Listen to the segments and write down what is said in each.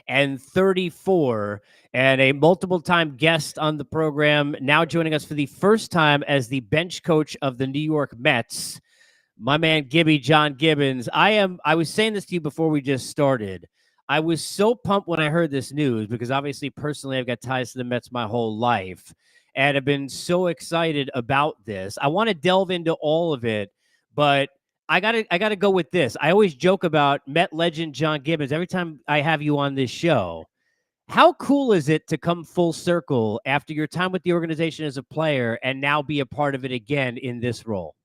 and 34, and a multiple-time guest on the program, now joining us for the first time as the bench coach of the New York Mets, my man John Gibbons. I was saying this to you before we just started. I was so pumped when I heard this news because obviously personally I've got ties to the Mets my whole life and have been so excited about this. I want to delve into all of it, but I gotta go with this. I always joke about Met legend John Gibbons every time I have you on this show. How cool is it to come full circle after your time with the organization as a player and now be a part of it again in this role?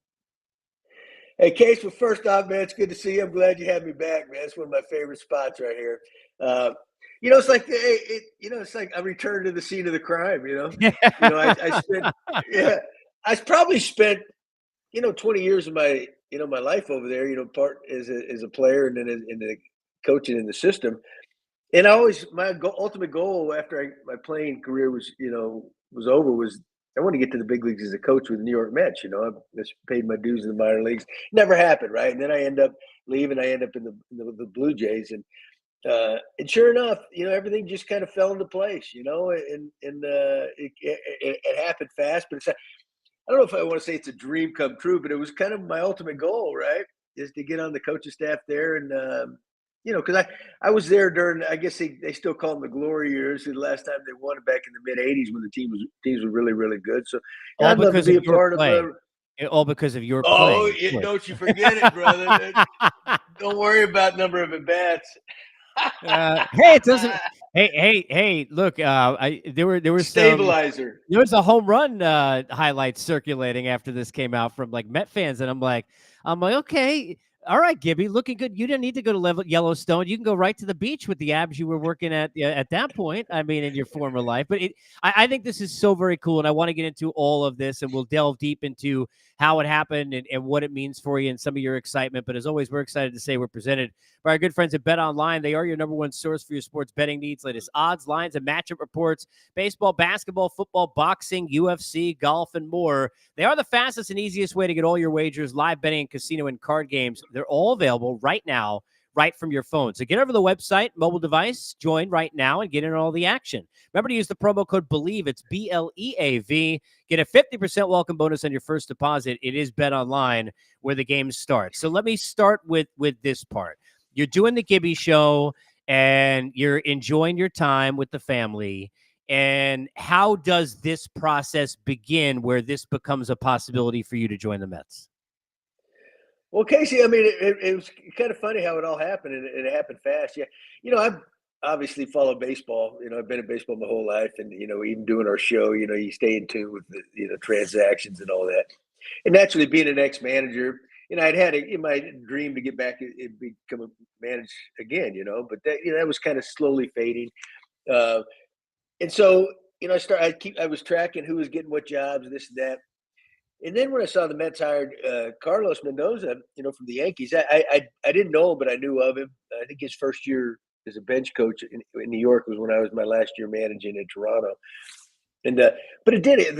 Hey, Case, well, first off, man, it's good to see you. I'm glad you had me back, man. It's one of my favorite spots right here. It's like it's like I returned to the scene of the crime. I probably spent 20 years of my my life over there. Part as a player and then in the coaching in the system. And my ultimate goal after my playing career was over was I want to get to the big leagues as a coach with the New York Mets. I just paid my dues in the minor leagues. Never happened, right? And then I end up leaving. I end up in the Blue Jays, and sure enough, everything just kind of fell into place. It happened fast, but I don't know if I want to say it's a dream come true, but it was kind of my ultimate goal, right? Is to get on the coaching staff there, and because I was there during, I guess they still call them the glory years. The last time they won back in the mid '80s when the teams were really, really good. So I'd love to be a part of all because of your play. Oh, don't you forget it, brother. Don't worry about number of at bats. Hey, it doesn't. Hey! Look, there was stabilizer. There was a home run highlight circulating after this came out from like Met fans, and I'm like, okay. All right, Gibby, looking good. You didn't need to go to Yellowstone. You can go right to the beach with the abs you were working at that point. I mean, in your former life. But I think this is so very cool, and I want to get into all of this, and we'll delve deep into how it happened and what it means for you and some of your excitement. But as always, we're excited to say we're presented by our good friends at Bet Online. They are your number one source for your sports betting needs. Latest odds, lines, and matchup reports, baseball, basketball, football, boxing, UFC, golf, and more. They are the fastest and easiest way to get all your wagers, live betting, casino, and card games. They're all available right now, right from your phone. So get over the website, mobile device, join right now, and get in all the action. Remember to use the promo code BELIEVE. It's BLEAV. Get a 50% welcome bonus on your first deposit. It is Bet Online where the game starts. So let me start with this part. You're doing the Gibby show, and you're enjoying your time with the family. And how does this process begin where this becomes a possibility for you to join the Mets? Well, Casey, I mean, it was kind of funny how it all happened, and it happened fast. Yeah, I've obviously followed baseball. I've been in baseball my whole life, and even doing our show, you stay in tune with the transactions and all that. And naturally, being an ex-manager, I'd had my dream to get back and become a manager again. But that was kind of slowly fading. And so I was tracking who was getting what jobs, this and that. And then when I saw the Mets hired Carlos Mendoza, from the Yankees, I didn't know him, but I knew of him. I think his first year as a bench coach in New York was when I was my last year managing in Toronto. And but it did it.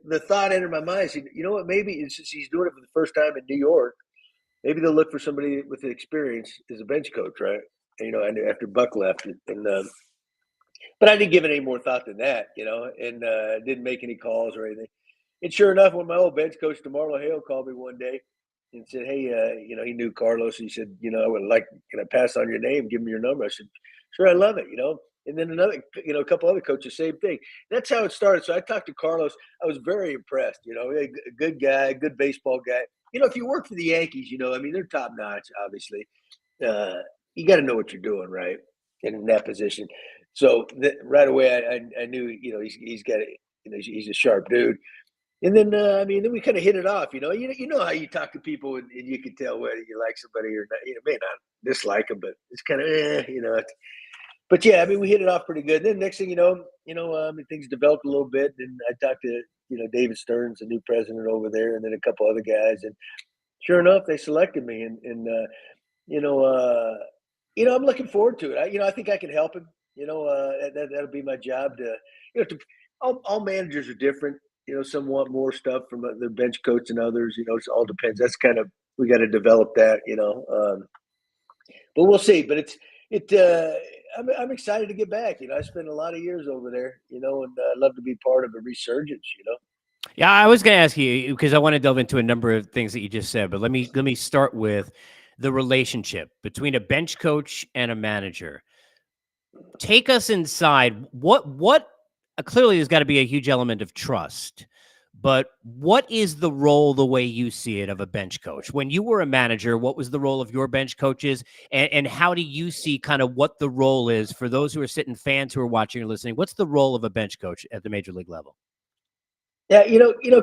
The thought entered my mind. Said, you know what? Maybe since he's doing it for the first time in New York, maybe they'll look for somebody with experience as a bench coach, right? And, after Buck left, and but I didn't give it any more thought than that, and didn't make any calls or anything. And sure enough, when my old bench coach, DeMarlo Hale, called me one day and said, hey, he knew Carlos. He said, I would like, can I pass on your name? Give me your number. I said, sure, I love it, And then a couple other coaches, same thing. That's how it started. So I talked to Carlos. I was very impressed, a good guy, good baseball guy. If you work for the Yankees, they're top notch, obviously. You got to know what you're doing, right, in that position. So right away, I knew, he's got it. He's a sharp dude. And then, then we kind of hit it off, You know how you talk to people and you can tell whether you like somebody or not. May not dislike them, but it's kind of, But yeah, we hit it off pretty good. Then next thing you know, things developed a little bit. And I talked to, David Stearns, the new president over there, and then a couple other guys. And sure enough, they selected me. And I'm looking forward to it. I think I can help him. That'll be my job to, all managers are different. Some want more stuff from their bench coach than others. It all depends. That's kind of, we got to develop that, but we'll see. But I'm excited to get back. I spent a lot of years over there, and I'd love to be part of a resurgence. Yeah, I was going to ask you because I want to delve into a number of things that you just said, but let me start with the relationship between a bench coach and a manager. Take us inside. What clearly there's got to be a huge element of trust. But what is the role, the way you see it, of a bench coach? When you were a manager, what was the role of your bench coaches? And how do you see kind of what the role is for those who are sitting, fans who are watching or listening? What's the role of a bench coach at the major league level? Yeah,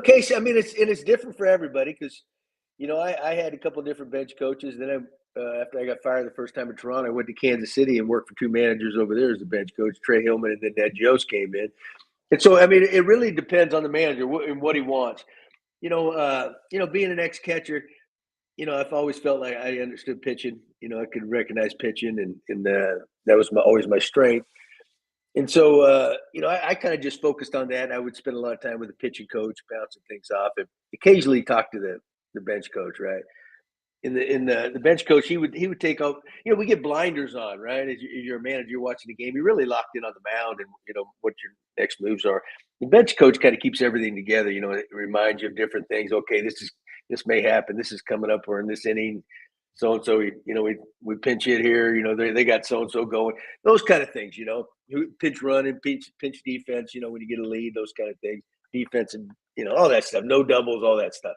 Casey. I mean, it's different for everybody because, I had a couple of different bench coaches. Then after I got fired the first time in Toronto, I went to Kansas City and worked for two managers over there as the bench coach, Trey Hillman, and then Ned Yost came in. And so, I mean, it really depends on the manager and what he wants. Being an ex-catcher, I've always felt like I understood pitching. I could recognize pitching, and that was always my strength. And so, I kind of just focused on that. I would spend a lot of time with the pitching coach, bouncing things off, and occasionally talk to the bench coach, right? In the bench coach, he would take out. We get blinders on, right? As you're a manager, you're watching the game. You're really locked in on the mound and what your next moves are. The bench coach kind of keeps everything together. It reminds you of different things. Okay, this may happen. This is coming up. We're in this inning. So and so, we pinch hit here. They got so and so going. Those kind of things. Pinch run and pinch defense. When you get a lead, those kind of things. Defense and all that stuff. No doubles, all that stuff.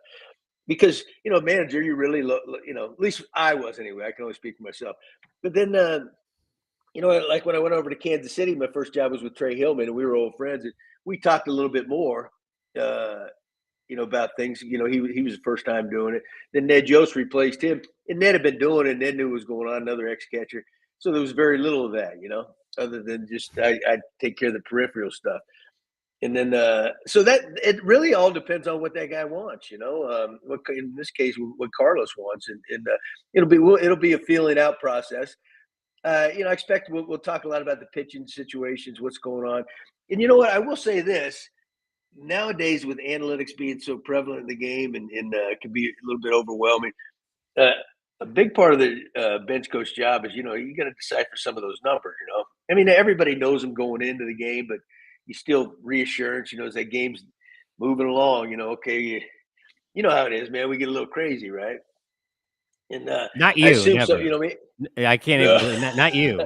Because manager, you really at least I was anyway. I can only speak for myself. But then like when I went over to Kansas City, my first job was with Trey Hillman, and we were old friends. And we talked a little bit more, about things. He was the first time doing it. Then Ned Yost replaced him, and Ned had been doing it. And Ned knew what was going on, another ex-catcher. So there was very little of that, other than just I take care of the peripheral stuff. And then, so that it really all depends on what that guy wants, what in this case, what Carlos wants, and it'll be a feeling out process. I expect we'll talk a lot about the pitching situations, what's going on, and you know what, I will say this: nowadays, with analytics being so prevalent in the game, and it can be a little bit overwhelming. A big part of the bench coach job is, you got to decipher some of those numbers. I mean, everybody knows them going into the game, but you still reassurance, as that game's moving along, okay, you know how it is, man. We get a little crazy, right? And Not I you, assume so. never. Me. I can't even believe not you.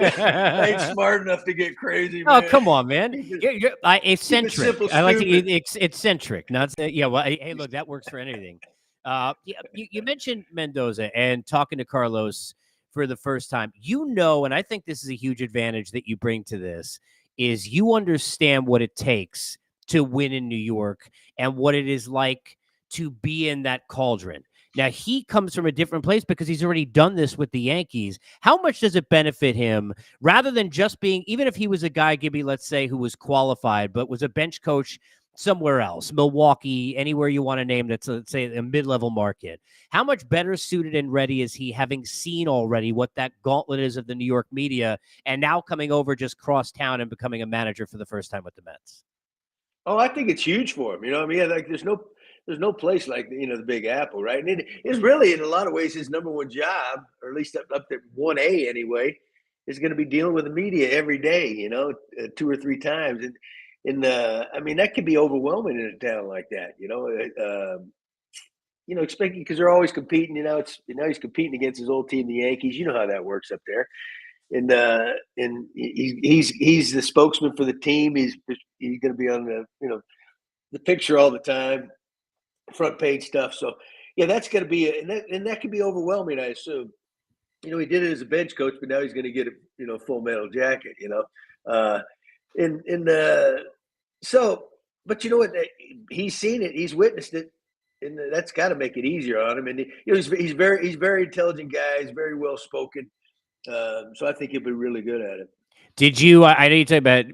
I ain't smart enough to get crazy, Oh, man. come on, man. You're eccentric. Simple, I like to stupid. eccentric. Not yeah. Well, hey, look, that works for anything. Yeah, you mentioned Mendoza and talking to Carlos for the first time. And I think this is a huge advantage that you bring to this is you understand what it takes to win in New York and what it is like to be in that cauldron. Now, he comes from a different place because he's already done this with the Yankees. How much does it benefit him rather than just being, even if he was a guy, Gibby, let's say, who was qualified, but was a bench coach somewhere else, Milwaukee, anywhere you want to name that's, let's say, a mid-level market. How much better suited and ready is he, having seen already what that gauntlet is of the New York media and now coming over just cross town and becoming a manager for the first time with the Mets? Oh, I think it's huge for him. I mean, like there's no place like the Big Apple, right? And it is really, in a lot of ways, his number one job, or at least up to 1A anyway, is going to be dealing with the media every day. Two or three times, and I mean, that can be overwhelming in a town like that. Expecting, because they're always competing. He's competing against his old team, the Yankees. You know how that works up there. And he's the spokesman for the team. He's going to be on the picture all the time, front page stuff. So yeah, that's going to be and that can be overwhelming, I assume. He did it as a bench coach, but now he's going to get a full metal jacket. So, but you know what? He's seen it, he's witnessed it, and that's got to make it easier on him. And he's very intelligent guy. He's very well spoken. So I think he'll be really good at it. Did you? I know you talked about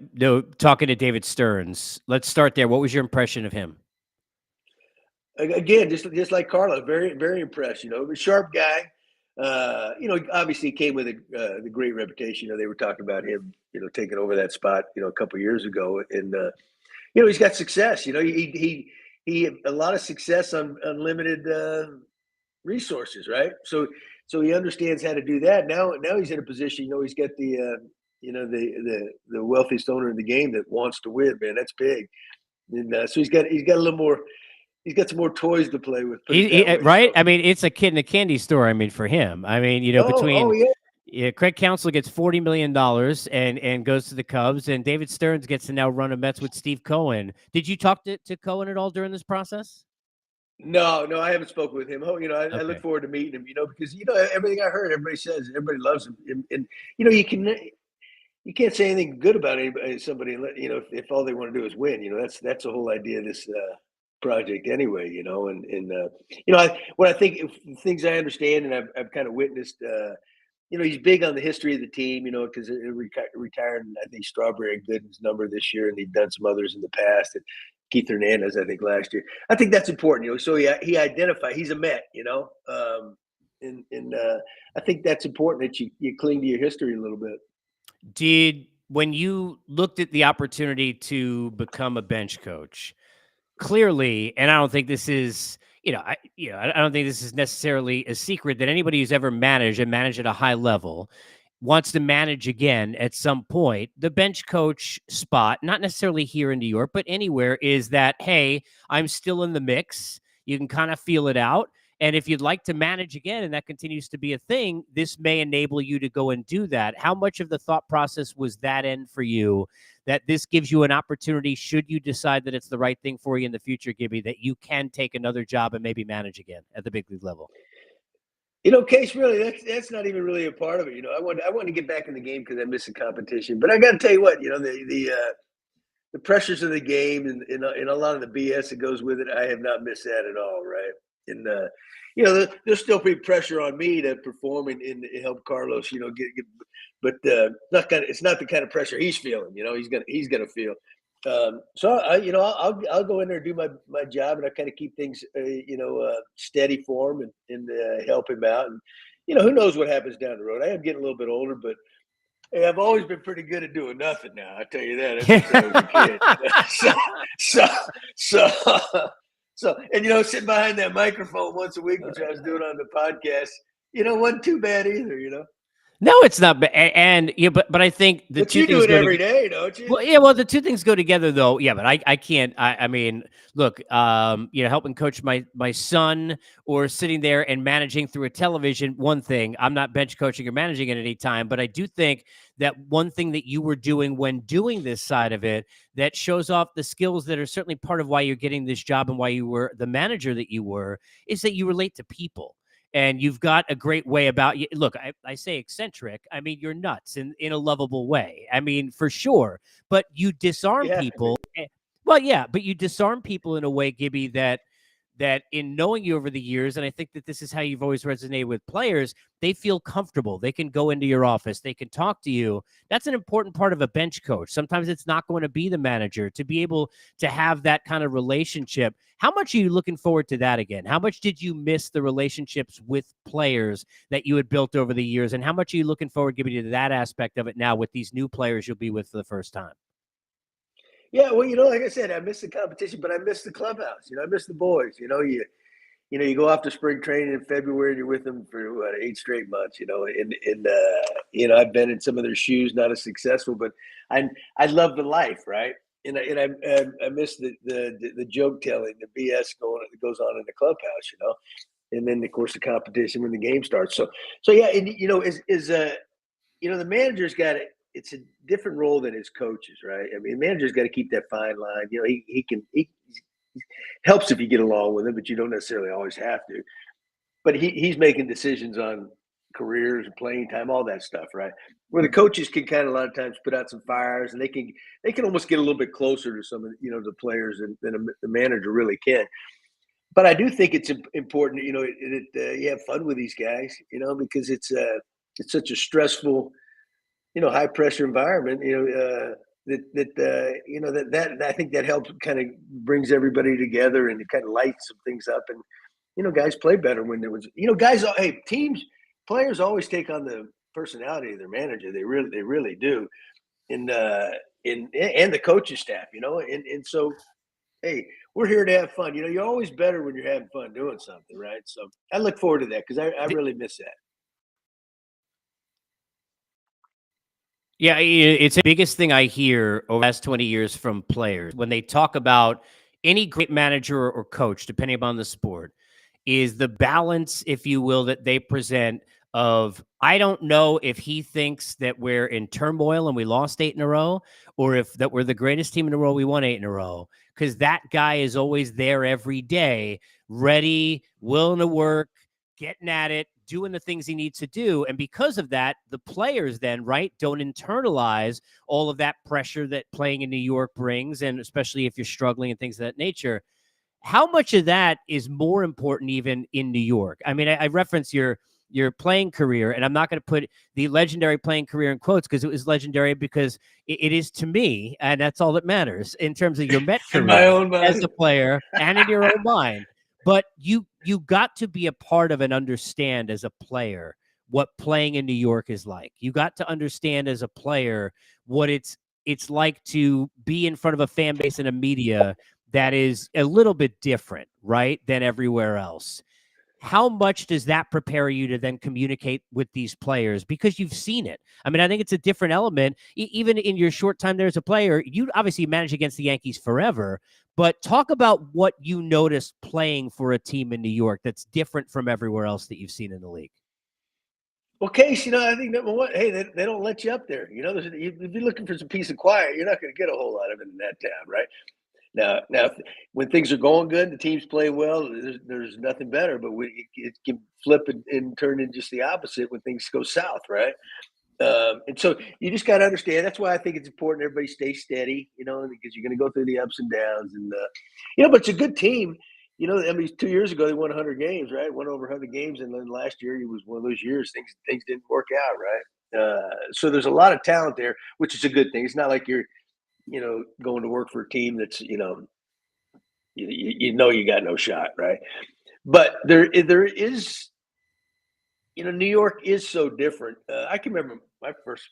talking to David Stearns. Let's start there. What was your impression of him? Again, just like Carlos, very very impressed. A sharp guy. Obviously came with the great reputation. They were talking about him, taking over that spot, a couple of years ago, and he's got success. He had a lot of success on unlimited resources, right? So So he understands how to do that. Now he's in a position, he's got the, the wealthiest owner in the game that wants to win, man. That's big. And so he's got a little more, he's got some more toys to play with. Right? So. I mean, it's a kid in a candy store. I mean, for him, I mean, between Craig Counsell gets $40 million and goes to the Cubs, and David Stearns gets to now run a Mets with Steve Cohen. Did you talk to Cohen at all during this process? No, I haven't spoken with him. I Okay. look forward to meeting him, because, everything I heard, everybody says, everybody loves him. And you can't say anything good about somebody, if all they want to do is win. That's the whole idea of this project anyway, what I think, things I understand and I've kind of witnessed, he's big on the history of the team, because it retired, I think, Strawberry and Gibbons number this year, and he'd done some others in the past. And Keith Hernandez, I think, last year. I think that's important, So he identified, he's a Met, and I think that's important that you cling to your history a little bit. When you looked at the opportunity to become a bench coach, clearly, and I don't think this is, I don't think this is necessarily a secret that anybody who's ever managed and managed at a high level wants to manage again at some point. The bench coach spot, not necessarily here in New York, but anywhere, is that, hey, I'm still in the mix. You can kind of feel it out. And if you'd like to manage again, and that continues to be a thing, this may enable you to go and do that. How much of the thought process was that in for you, that this gives you an opportunity, should you decide that it's the right thing for you in the future, Gibby, that you can take another job and maybe manage again at the big league level? Case, really, that's not even really a part of it. I want to get back in the game because I miss the competition. But I got to tell you what, the pressures of the game and a lot of the BS that goes with it, I have not missed that at all, right? And there's still pretty pressure on me to perform and help Carlos, get but it's not the kind of pressure he's feeling. He's gonna feel. So I'll go in there and do my job, and I kind of keep things steady for him and help him out. And who knows what happens down the road. I am getting a little bit older, but hey, I've always been pretty good at doing nothing now. I tell you that. That's since I was a kid. So, and sitting behind that microphone once a week, which I was doing on the podcast, wasn't too bad either. No, it's not bad. And but I think but you do it every day, don't you? Well, yeah. Well, the two things go together, though. Yeah, but I can't. I mean, look, helping coach my son or sitting there and managing through a television. One thing, I'm not bench coaching or managing at any time, but I do think that one thing that you were doing when doing this side of it that shows off the skills that are certainly part of why you're getting this job and why you were the manager that you were, is that you relate to people. And you've got a great way about you. Look, I say eccentric. I mean, you're nuts in a lovable way. I mean, for sure. But you disarm people. Well, yeah, but you disarm people in a way, Gibby, that in knowing you over the years, and I think that this is how you've always resonated with players, they feel comfortable. They can go into your office. They can talk to you. That's an important part of a bench coach. Sometimes it's not going to be the manager, to be able to have that kind of relationship. How much are you looking forward to that again? How much did you miss the relationships with players that you had built over the years? And how much are you looking forward, Gibby, to that aspect of it now with these new players you'll be with for the first time? Yeah, well, like I said, I miss the competition, but I miss the clubhouse. I miss the boys. You go off to spring training in February, and you're with them for 8 straight months. And I've been in some of their shoes, not as successful, but I love the life, right? And I miss the joke telling, the BS that goes on in the clubhouse, and then of course the competition when the game starts. So yeah, and the manager's got it. It's a different role than his coaches, right? I mean, the manager's got to keep that fine line. He helps if you get along with him, but you don't necessarily always have to. But he's making decisions on careers and playing time, all that stuff, right? Where the coaches can kind of a lot of times put out some fires, and they can almost get a little bit closer to some of the players than the manager really can. But I do think it's important, that you have fun with these guys, because it's such a stressful, high pressure environment, that I think that helps, kind of brings everybody together, and it kind of lights some things up. And, guys play better when there was, players always take on the personality of their manager. They really do. And the coaching staff, and so, hey, we're here to have fun. You're always better when you're having fun doing something, right? So I look forward to that because I really miss that. Yeah, it's the biggest thing I hear over the last 20 years from players when they talk about any great manager or coach, depending upon the sport, is the balance, if you will, that they present of, I don't know if he thinks that we're in turmoil and we lost 8 in a row, or if that we're the greatest team in the world, we won 8 in a row. Because that guy is always there every day, ready, willing to work, getting at it, doing the things he needs to do. And because of that, the players then, right, don't internalize all of that pressure that playing in New York brings. And especially if you're struggling and things of that nature, how much of that is more important even in New York? I mean, I reference your playing career, and I'm not going to put the legendary playing career in quotes because it was legendary because it is to me, and that's all that matters in terms of your Met In my career own as mind. a player and in your own mind. But you got to be a part of and understand as a player what playing in New York is like. You got to understand as a player what it's like to be in front of a fan base and a media that is a little bit different, right, than everywhere else. How much does that prepare you to then communicate with these players because you've seen it? I mean, I think it's a different element. Even in your short time there as a player, you obviously managed against the Yankees forever, but talk about what you noticed playing for a team in New York that's different from everywhere else that you've seen in the league. Well, Case, I think number one, hey, they don't let you up there. If you're looking for some peace and quiet, you're not going to get a whole lot of it in that town, right? Now, when things are going good, the teams play well. There's nothing better, but it can flip and turn into just the opposite when things go south, right? And so you just got to understand. That's why I think it's important everybody stay steady, because you're going to go through the ups and downs, and but it's a good team. I mean, 2 years ago they won 100 games, right? Won over 100 games, and then last year it was one of those years things didn't work out, right? So there's a lot of talent there, which is a good thing. It's not like you're going to work for a team that's you got no shot, right? But there is New York is so different. I can remember my first,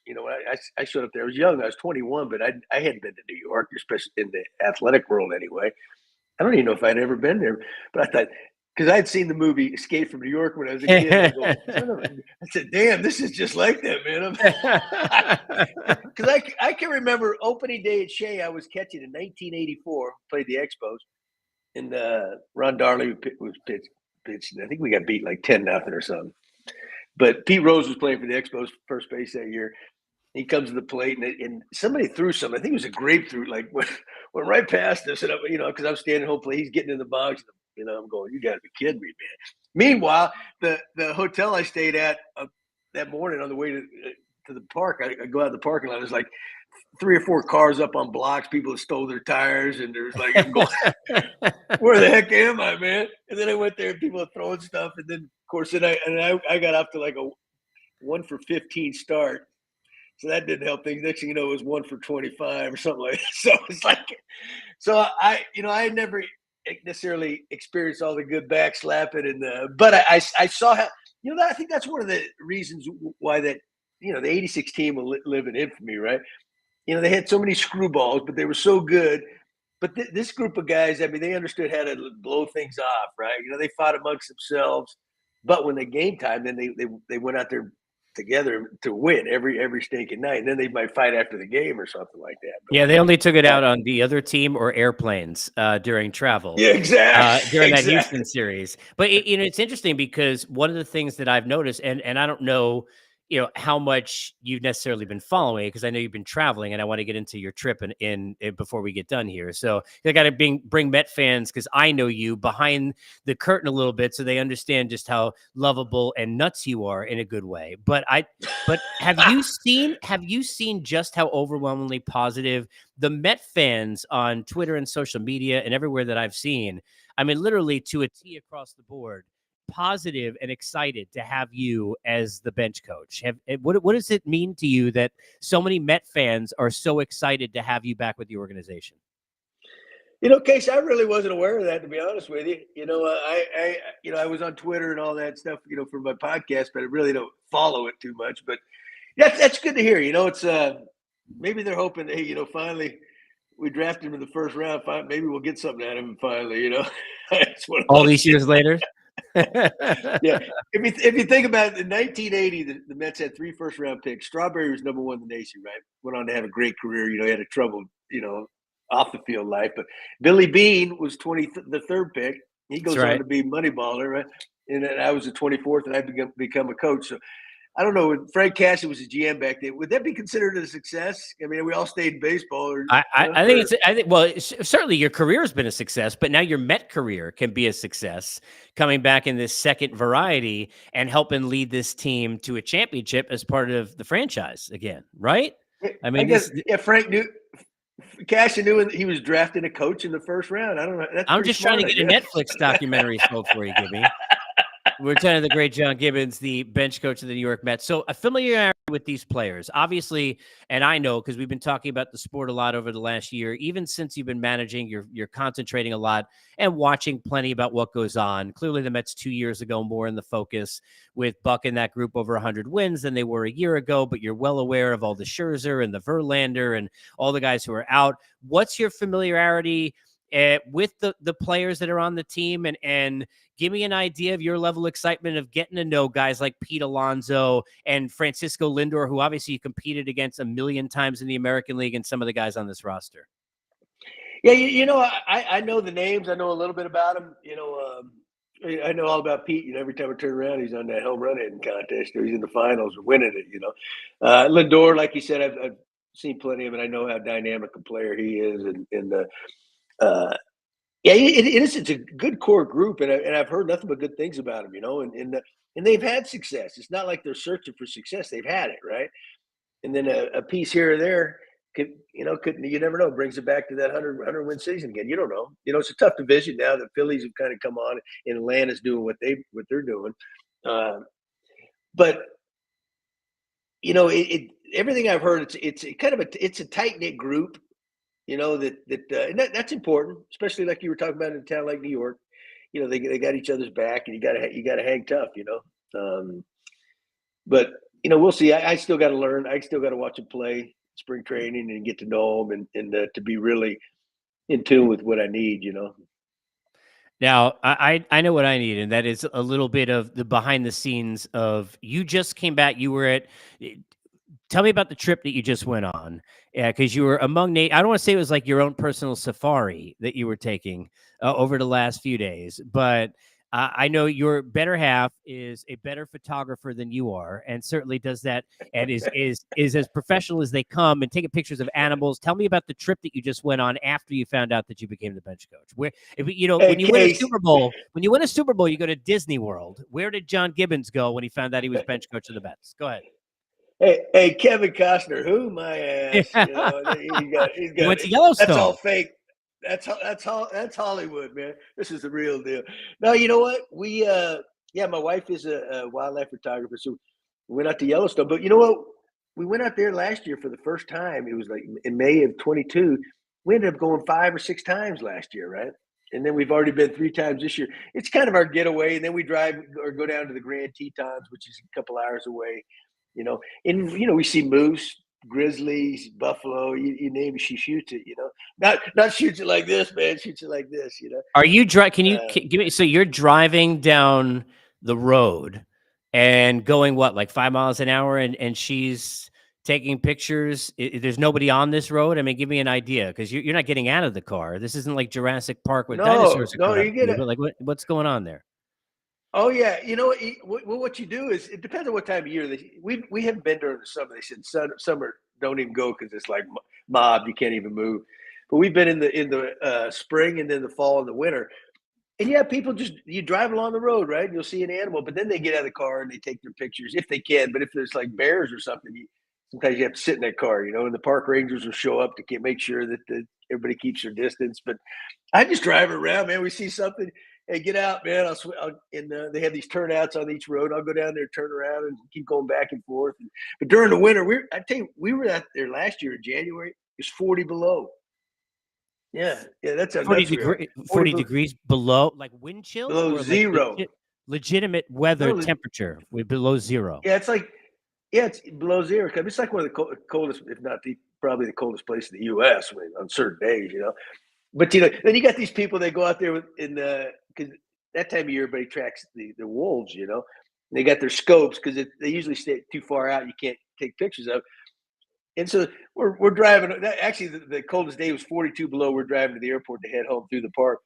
I showed up there. I was young. I was 21, but I hadn't been to New York, especially in the athletic world anyway. I don't even know if I'd ever been there, but I thought, because I'd seen the movie Escape from New York when I was a kid. And I go, I said, damn, this is just like that, man. Because I can remember opening day at Shea. I was catching in 1984, played the Expos, and Ron Darley was pitched. I think we got beat like 10-0 or something. But Pete Rose was playing for the Expos first base that year. He comes to the plate, and somebody threw something. I think it was a grapefruit, like went right past us. And because I'm standing home plate, he's getting in the box. I'm going, you got to be kidding me, man. Meanwhile, the hotel I stayed at that morning on the way to the park, I go out of the parking lot. There's like 3 or 4 cars up on blocks. People stole their tires, and there's like, I'm going, where the heck am I, man? And then I went there, and people are throwing stuff, and then of course, I got up to like a 1 for 15 start. So that didn't help things. Next thing you know, it was 1 for 25 or something like that. So it's like, I had never necessarily experienced all the good back slapping, but I saw how, I think that's one of the reasons why that, the 86 team will live in infamy, right? They had so many screwballs, but they were so good. But this group of guys, I mean, they understood how to blow things off, right? They fought amongst themselves, but when the game time, then they went out there together to win every stinking night, and then they might fight after the game or something like that. But, Yeah, they only took it out on the other team or airplanes during travel. Yeah, exactly. During that Exactly. Houston series. But it's interesting because one of the things that I've noticed, and I don't know, how much you've necessarily been following, because I know you've been traveling, and I want to get into your trip in before we get done here. So I got to bring Met fans, because I know you behind the curtain a little bit, so they understand just how lovable and nuts you are in a good way. But have you seen just how overwhelmingly positive the Met fans on Twitter and social media and everywhere that I've seen? I mean, literally to a T across the board, positive and excited to have you as the bench coach. What does it mean to you that so many Met fans are so excited to have you back with the organization? Case, I really wasn't aware of that, to be honest with you. I was on Twitter and all that stuff, for my podcast, but I really don't follow it too much. But that's good to hear. It's maybe they're hoping, hey, finally we drafted him in the first round. Maybe we'll get something out of him finally. All these years later. Yeah. If you think about it, in 1980, the Mets had 3 first-round picks. Strawberry was number 1 in the nation, right? Went on to have a great career. He had a troubled, off the field life. But Billy Beane was the third pick. He That's goes on right. to be Moneyballer, right? And then I was the 24th, and I become a coach. So I don't know. When Frank Castle was a GM back then, would that be considered a success? I mean, we all stayed in baseball, I think certainly your career has been a success, but now your Met career can be a success coming back in this second variety and helping lead this team to a championship as part of the franchise again, right? I I mean, guess Frank knew. Cassia knew he was drafting a coach in the first round. I don't know. That's I'm pretty just trying to smart, I get a guess. Netflix documentary sold for you, Gibby. We're talking to the great John Gibbons, the bench coach of the New York Mets. So a familiarity with these players, obviously, and I know because we've been talking about the sport a lot over the last year. Even since you've been managing, you're concentrating a lot and watching plenty about what goes on. Clearly, the Mets 2 years ago more in the focus with Buck in that group over 100 wins than they were a year ago. But you're well aware of all the Scherzer and the Verlander and all the guys who are out. What's your familiarity with the players that are on the team, and give me an idea of your level of excitement of getting to know guys like Pete Alonso and Francisco Lindor, who obviously you competed against a million times in the American League, and some of the guys on this roster. Yeah, I know the names. I know a little bit about them. I know all about Pete. Every time I turn around, he's on that home run hitting contest, or he's in the finals or winning it. Lindor, like you said, I've seen plenty of it. I know how dynamic a player he is, uh, yeah, it is. It's a good core group, and I've heard nothing but good things about them. And they've had success. It's not like they're searching for success; they've had it, right? And then a piece here or there could you never know, brings it back to that 100 win season again. You don't know. It's a tough division now. The Phillies have kind of come on, and Atlanta's doing what they're doing. But everything I've heard, it's kind of it's a tight knit group. That's important, especially like you were talking about in a town like New York. They got each other's back, and you got to hang tough. But we'll see. I still got to learn. I still got to watch him play spring training and get to know him, and to be really in tune with what I need. Now, I know what I need, and that is a little bit of the behind the scenes of you just came back. You were at. Tell me about the trip that you just went on. Yeah, because you were among I don't want to say it was like your own personal safari that you were taking over the last few days, but I know your better half is a better photographer than you are, and certainly does that, and is as professional as they come, and taking pictures of animals. Tell me about the trip that you just went on after you found out that you became the bench coach. Where, Hey, when you win a Case. Super Bowl, you go to Disney World. Where did John Gibbons go when he found out he was bench coach of the Mets? Go ahead. Hey, Kevin Costner, who my ass? He's You got went to it. That's all Yellowstone. fake. That's Hollywood, man. This is the real deal. No, you know what? My wife is a wildlife photographer, so we went out to Yellowstone. But you know what? We went out there last year for the first time. It was like in May of 22. We ended up going 5 or 6 times last year, right? And then we've already been 3 times this year. It's kind of our getaway. And then we drive or go down to the Grand Tetons, which is a couple hours away. And we see moose, grizzlies, buffalo, you name it, she shoots it. Not shoots it like this, man. Shoots it like this. Are you Can you give me? So you're driving down the road and going what, like 5 miles an hour, and she's taking pictures. There's nobody on this road. I mean, give me an idea, because you're not getting out of the car. This isn't like Jurassic Park where dinosaurs are No, coming up you to get you. it. But like, what's going on there? Oh yeah, what you do is, it depends on what time of year. We haven't been during the summer. They said summer don't even go because it's like mob. You can't even move. But we've been in the spring, and then the fall and the winter. And yeah, people you drive along the road, right? And you'll see an animal, but then they get out of the car and they take their pictures if they can. But if there's like bears or something, sometimes you have to sit in that car, and the park rangers will show up to make sure that everybody keeps their distance. But I just drive around, man. We see something, hey, get out, man. They have these turnouts on each road. I'll go down there, turn around, and keep going back and forth. But during the winter, I tell you, we were out there last year in January. It's 40 below. Yeah, that's how 40 nuts we are. degree, 40 degrees below, like wind chill, Below or like zero. legitimate weather No, temperature with below zero. yeah, it's below zero. It's like one of the coldest, if not probably the coldest place in the U.S. On certain days. But then you got these people that go out there because that time of year, everybody tracks the wolves. You know, they got their scopes because they usually stay too far out. You can't take pictures of. And so we're driving. Actually, the coldest day was 42 below. We're driving to the airport to head home through the park.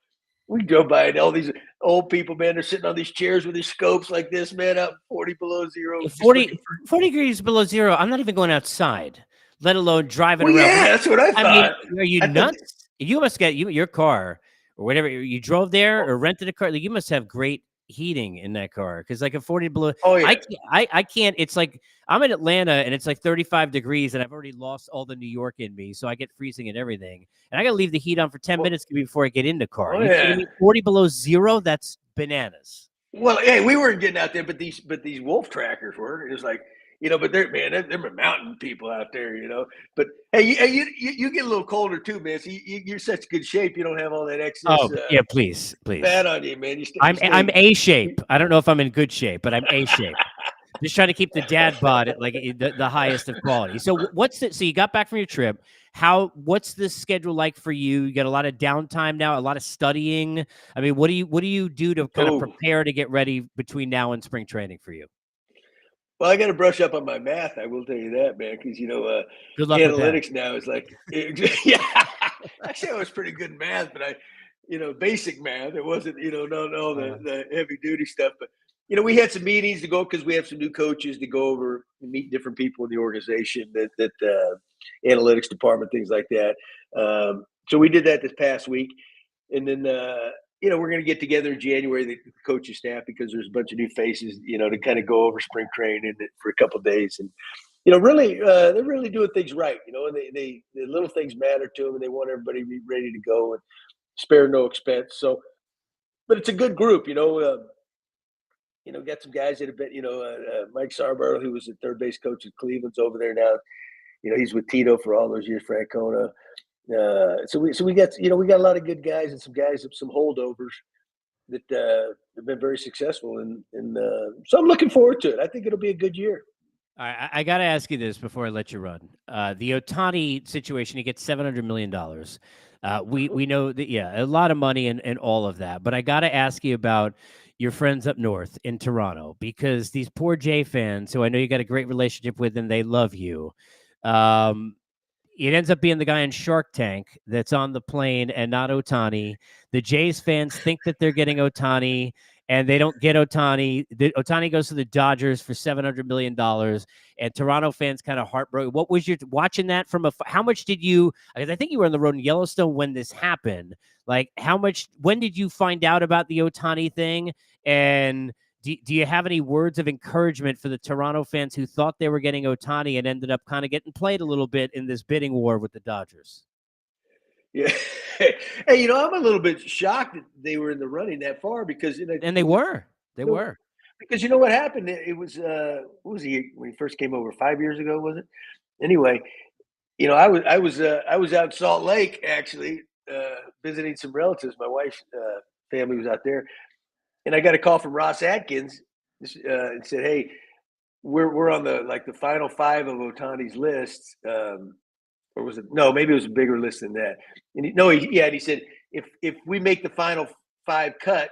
We drove by and all these old people, man, they're sitting on these chairs with their scopes like this, man, out 40 below zero. 40 degrees below zero. I'm not even going outside, let alone driving well, around. Yeah, that's what I thought. I mean, are you nuts? You must get your car or whatever. You drove there or rented a car. Like, you must have great heating in that car because like a 40 below. Oh, yeah. I can't. It's like I'm in Atlanta and it's like 35 degrees and I've already lost all the New York in me, so I get freezing and everything. And I got to leave the heat on for 10 minutes before I get in the car. Oh, You kidding me? 40 below zero? That's bananas. Well, hey, we weren't getting out there, but these wolf trackers were. It was like, you know, but they're mountain people out there, you know. But hey, you get a little colder too, man. So you're such good shape. You don't have all that excess. Oh yeah, please. Fat on you, man. I'm A shape. I don't know if I'm in good shape, but I'm A shape. Just trying to keep the dad bod at like the highest of quality. So so you got back from your trip. What's the schedule like for you? You got a lot of downtime now, a lot of studying. I mean, what do you do to kind of prepare to get ready between now and spring training for you? Well, I got to brush up on my math. I will tell you that, man, because good luck analytics now is like, yeah. Actually, I was pretty good in math, but basic math. It wasn't, the heavy duty stuff. But we had some meetings to go because we have some new coaches to go over and meet different people in the organization, that analytics department, things like that. So we did that this past week, and then we're going to get together in January, the coaching staff, because there's a bunch of new faces, to kind of go over spring training for a couple of days, and really they're really doing things right, and the little things matter to them, and they want everybody to be ready to go and spare no expense. So, but it's a good group, got some guys that have been, Mike Sarborough, who was the third base coach at Cleveland's over there now. He's with Tito for all those years, Francona. So we got we got a lot of good guys and some guys, some holdovers that have been very successful, and so I'm looking forward to it. I think it'll be a good year. I got to ask you this before I let you run. The Ohtani situation, he gets $700 million. We know that, a lot of money and all of that. But I got to ask you about your friends up north in Toronto, because these poor Jay fans, who I know you got a great relationship with and they love you, it ends up being the guy in Shark Tank that's on the plane and not Ohtani. The Jays fans think that they're getting Ohtani, and they don't get Ohtani. Ohtani goes to the Dodgers for $700 million, and Toronto fans kind of heartbroken. What was your watching that from how much did you, because I think you were on the road in Yellowstone when this happened. Like, when did you find out about the Ohtani thing? And do you have any words of encouragement for the Toronto fans who thought they were getting Ohtani and ended up kind of getting played a little bit in this bidding war with the Dodgers? Yeah. Hey, I'm a little bit shocked that they were in the running that far, because and they were. Because what happened? It was what was he when he first came over 5 years ago? Was it? Anyway, I was out in Salt Lake, actually, visiting some relatives. My wife's family was out there, and I got a call from Ross Atkins and said, "Hey, we're on the final five of Ohtani's list." Or was it? No, maybe it was a bigger list than that. And he said, if we make the final five cut,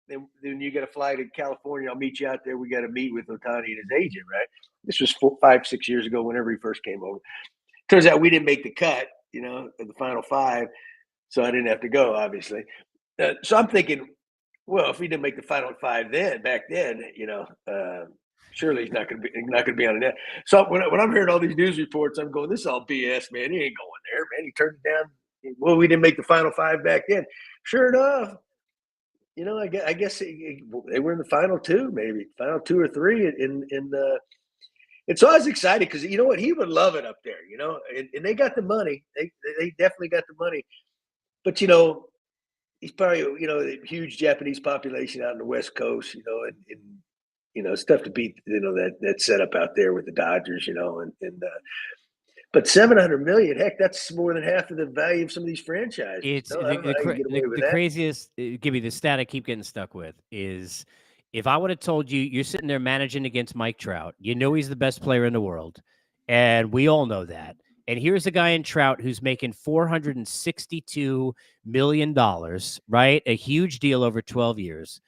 then you got to fly to California. I'll meet you out there. We got to meet with Ohtani and his agent, right? This was 5-6 years ago, whenever he first came over. Turns out we didn't make the cut, of the final five, so I didn't have to go, obviously. So I'm thinking, well, if we didn't make the final five back then, surely he's not going to be on the net. So when I'm hearing all these news reports, I'm going, this is all BS, man. He ain't going there, man. He turned it down. Well, we didn't make the final five back then. Sure enough, I guess they were in the final two, maybe final 2 or 3. And so I was excited because he would love it up there, and they got the money. They definitely got the money, but he's probably a huge Japanese population out on the West Coast, and it's tough to beat, that setup out there with the Dodgers, but $700 million, heck, that's more than half of the value of some of these franchises. It's the craziest. Give me the stat I keep getting stuck with is, if I would have told you you're sitting there managing against Mike Trout, he's the best player in the world, and we all know that. And here's a guy in Trout who's making $462 million, right? A huge deal over 12 years.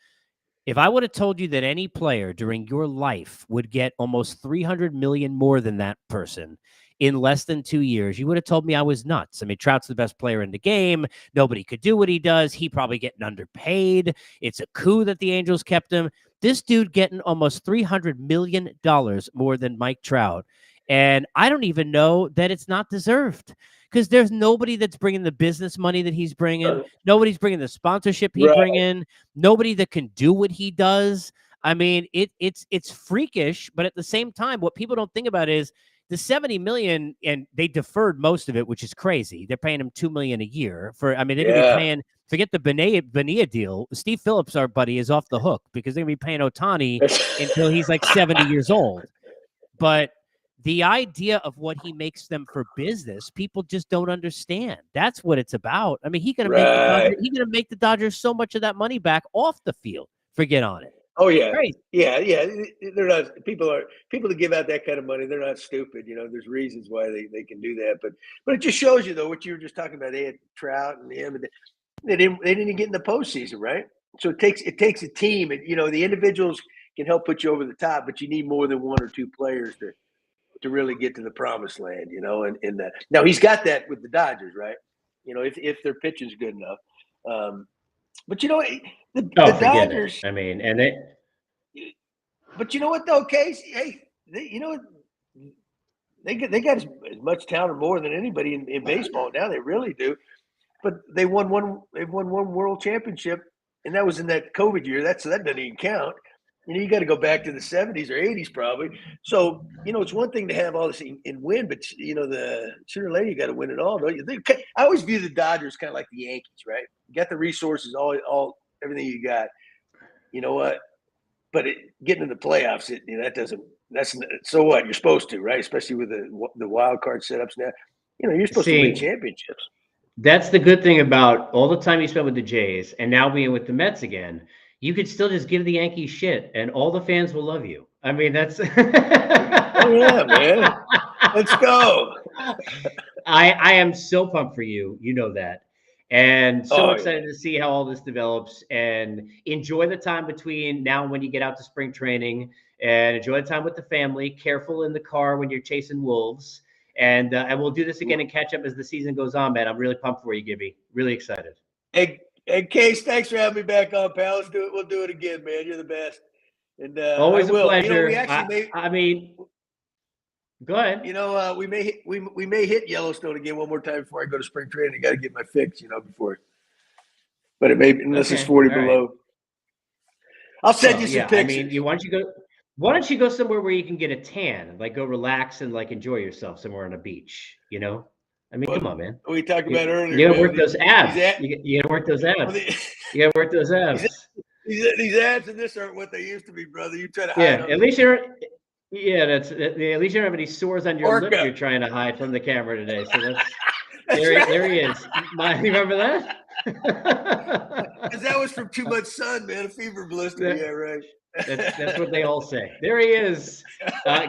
If I would have told you that any player during your life would get almost 300 million more than that person in less than 2 years, you would have told me I was nuts. I mean, Trout's the best player in the game. Nobody could do what he does. He probably getting underpaid. It's a coup that the Angels kept him. This dude getting almost $300 million more than Mike Trout. And I don't even know that it's not deserved, because there's nobody that's bringing the business money that he's bringing. Nobody's bringing the sponsorship he bring in. Nobody that can do what he does. I mean, it's freakish, but at the same time, what people don't think about is the 70 million, and they deferred most of it, which is crazy. They're paying him $2 million a year for. I mean, they're gonna be paying. Forget the Bonilla deal. Steve Phillips, our buddy, is off the hook because they're gonna be paying Ohtani until he's like 70 years old. But the idea of what he makes them for business, people just don't understand. That's what it's about. I mean, he's gonna make the Dodgers so much of that money back off the field. Forget on it. Oh yeah, Crazy. yeah. They're not people that give out that kind of money. They're not stupid. You know, there's reasons why they can do that. But it just shows you though what you were just talking about. They had Trout and him, and they didn't get in the postseason, right? So it takes a team, and you know the individuals can help put you over the top, but you need more than one or two players to really get to the promised land. You know, and now he's got that with the Dodgers, right? You know, if their pitching's good enough. But you know, the Dodgers. I mean, and they. But you know what though, Case? Hey, you know, they got as much talent or more than anybody in baseball now. They really do. But they've won one world championship, and that was in that COVID year. That doesn't even count. You know, you got to go back to the 70s or 80s probably. So, you know, it's one thing to have all this and win, but, you know, the sooner or later you got to win it all, don't you? I always view the Dodgers kind of like the Yankees, right? You got the resources, all everything you got. You know what? But getting in the playoffs, that's so what? You're supposed to, right? Especially with the wild card setups now. You know, you're supposed to win championships. That's the good thing about all the time you spent with the Jays and now being with the Mets again. You could still just give the Yankees shit and all the fans will love you. I mean, that's oh yeah, man. Let's go. I am so pumped for you. You know that. And so excited to see how all this develops, and enjoy the time between now and when you get out to spring training, and enjoy the time with the family. Careful in the car when you're chasing wolves. And we'll do this again and catch up as the season goes on, man. I'm really pumped for you, Gibby. Really excited. Hey, Case, thanks for having me back on, pal. Let's do it. We'll do it again, man. You're the best. And always a pleasure. You know, we actually I mean, go ahead. You know, we may hit Yellowstone again one more time before I go to spring training. I got to get my fix, you know, before. But it may, unless it's 40 below. Right. I'll send you some pictures. I mean, why don't you go somewhere where you can get a tan, like go relax and like enjoy yourself somewhere on a beach, you know? I mean, come on, man. We talked about earlier. You gotta work those abs. You gotta work those abs. You gotta work those abs. These abs and this aren't what they used to be, brother. You try to hide them. At least you're. Yeah, at least you don't have any sores on your lip you're trying to hide from the camera today. So that's there he is. You remember that? Because that was from too much sun, man. A fever blister. Yeah, right. That's what they all say. There he is.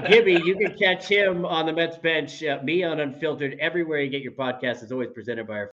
Gibby, you can catch him on the Mets bench, me on Unfiltered, everywhere you get your podcast. Is always presented by our